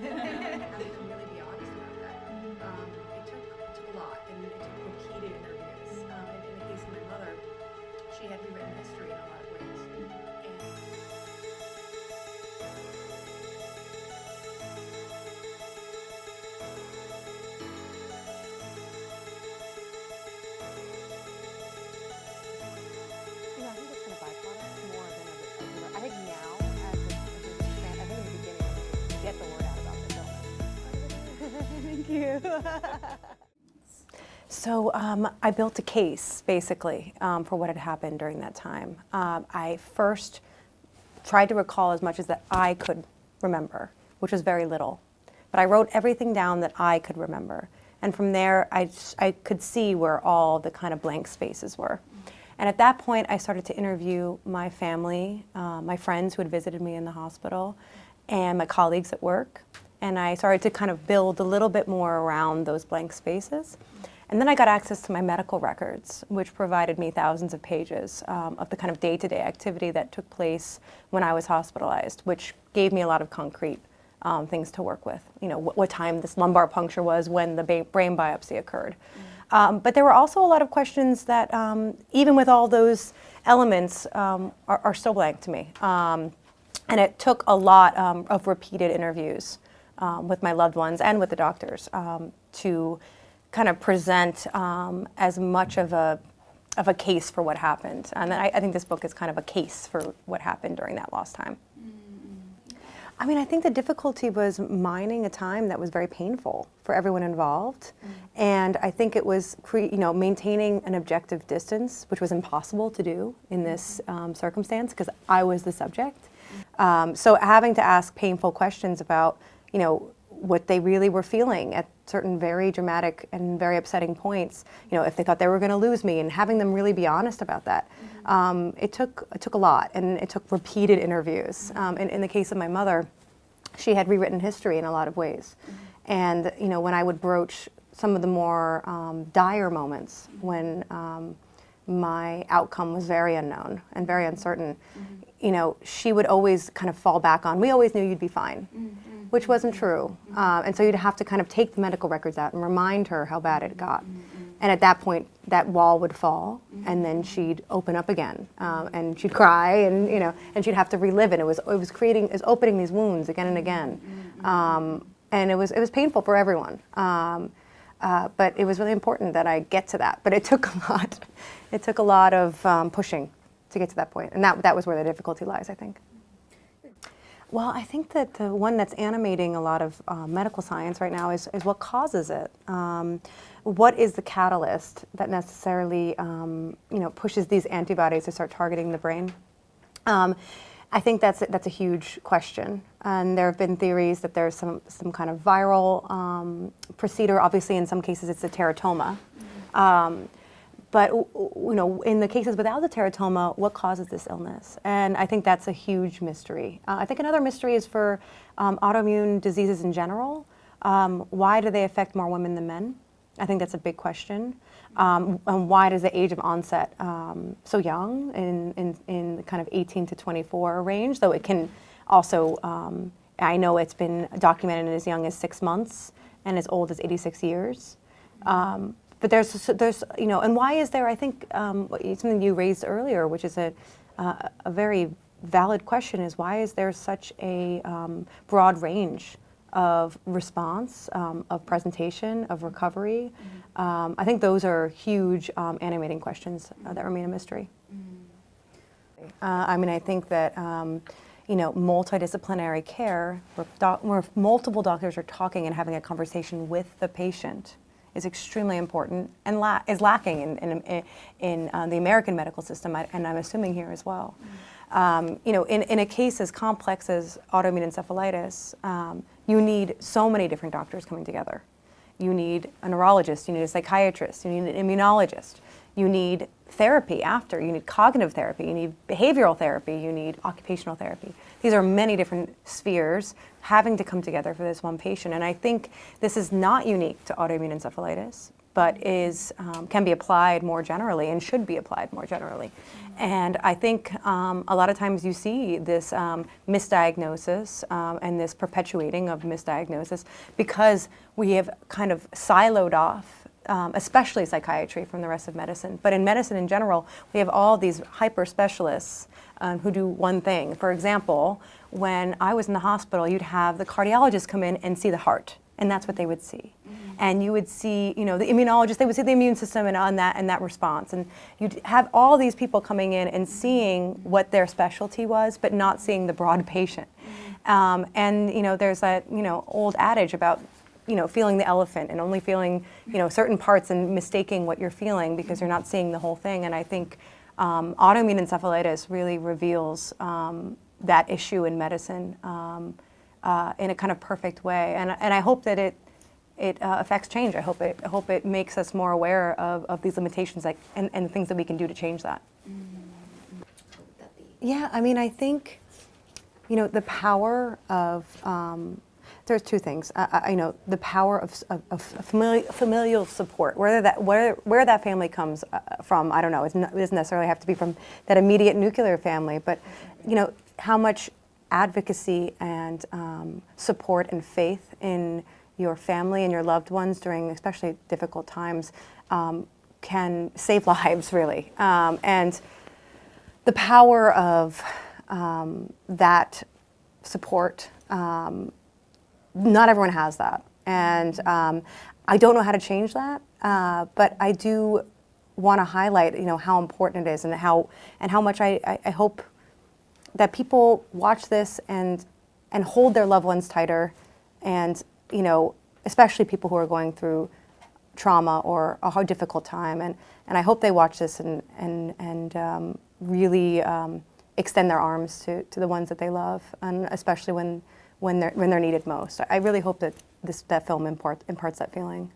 them really be honest about that. It took a lot, and it took repeated interviews. And in the case of my mother, she had rewritten history in a lot of ways. Yeah, I think it's kind of byproduct more than I think now, as a fan, I think in the beginning, to get the word out about the film. Thank you. So I built a case, basically, for what had happened during that time. I first tried to recall as much as that I could remember, which was very little. But I wrote everything down that I could remember. And from there, I could see where all the kind of blank spaces were. And at that point, I started to interview my family, my friends who had visited me in the hospital, and my colleagues at work. And I started to kind of build a little bit more around those blank spaces. And then I got access to my medical records, which provided me thousands of pages of the kind of day-to-day activity that took place when I was hospitalized, which gave me a lot of concrete things to work with. You know, what time this lumbar puncture was, when the brain biopsy occurred. But there were also a lot of questions that, even with all those elements, are still blank to me. And it took a lot of repeated interviews with my loved ones and with the doctors to kind of present as much of a case for what happened. And I think this book is kind of a case for what happened during that lost time. I mean, I think the difficulty was mining a time that was very painful for everyone involved. And I think it was maintaining an objective distance, which was impossible to do in this circumstance because I was the subject. So having to ask painful questions about, what they really were feeling at certain very dramatic and very upsetting points, if they thought they were going to lose me, and having them really be honest about that. It took a lot, and it took repeated interviews. In the case of my mother, she had rewritten history in a lot of ways. And when I would broach some of the more dire moments, when my outcome was very unknown and very uncertain, she would always kind of fall back on, we always knew you'd be fine. Which wasn't true. And so you'd have to kind of take the medical records out and remind her how bad it got. And at that point, that wall would fall, and then she'd open up again, and she'd cry, and and she'd have to relive it. It was opening these wounds again and again, and it was painful for everyone. But it was really important that I get to that. But it took a lot. It took a lot of pushing to get to that point, and that was where the difficulty lies, I think. Well, I think that the one that's animating a lot of medical science right now is what causes it. What is the catalyst that necessarily pushes these antibodies to start targeting the brain? I think that's a huge question, and there have been theories that there's some kind of viral procedure. Obviously, in some cases, it's a teratoma. But in the cases without the teratoma, what causes this illness? And I think that's a huge mystery. I think another mystery is for autoimmune diseases in general. Why do they affect more women than men? I think that's a big question. And why does the age of onset so young, in the kind of 18 to 24 range? Though it can also, I know it's been documented as young as 6 months and as old as 86 years. But there's and why is there? I think something you raised earlier, which is a very valid question, is why is there such a broad range of response, of presentation, of recovery? I think those are huge animating questions that remain a mystery. I think that multidisciplinary care, where multiple doctors are talking and having a conversation with the patient, is extremely important and is lacking in the American medical system, and I'm assuming here as well. In a case as complex as autoimmune encephalitis, you need so many different doctors coming together. You need a neurologist, you need a psychiatrist, you need an immunologist, you need therapy after, you need cognitive therapy, you need behavioral therapy, you need occupational therapy. These are many different spheres having to come together for this one patient. And I think this is not unique to autoimmune encephalitis. but can be applied more generally and should be applied more generally. And I think a lot of times you see this misdiagnosis and this perpetuating of misdiagnosis because we have kind of siloed off, especially psychiatry, from the rest of medicine. But in medicine in general, we have all these hyper specialists who do one thing. For example, when I was in the hospital, you'd have the cardiologist come in and see the heart, and that's what they would see. And you would see, the immunologist, they would see the immune system and that response. And you'd have all these people coming in and seeing what their specialty was, but not seeing the broad patient. And there's that, old adage about, feeling the elephant and only feeling, certain parts and mistaking what you're feeling because you're not seeing the whole thing. And I think autoimmune encephalitis really reveals that issue in medicine in a kind of perfect way. And I hope that it affects change. I hope it makes us more aware of these limitations and things that we can do to change that. Yeah, I mean, I think, the power of, there's two things. The power of familial support, where that family comes from, I don't know. It doesn't necessarily have to be from that immediate nuclear family, but, how much advocacy and support and faith in your family and your loved ones during especially difficult times can save lives, really. And the power of that support, not everyone has that. And I don't know how to change that, but I do want to highlight, how important it is and how much I hope that people watch this and hold their loved ones tighter, and especially people who are going through trauma or a hard, difficult time. And I hope they watch this and really extend their arms to the ones that they love, and especially when they're needed most. I really hope that that film imparts that feeling.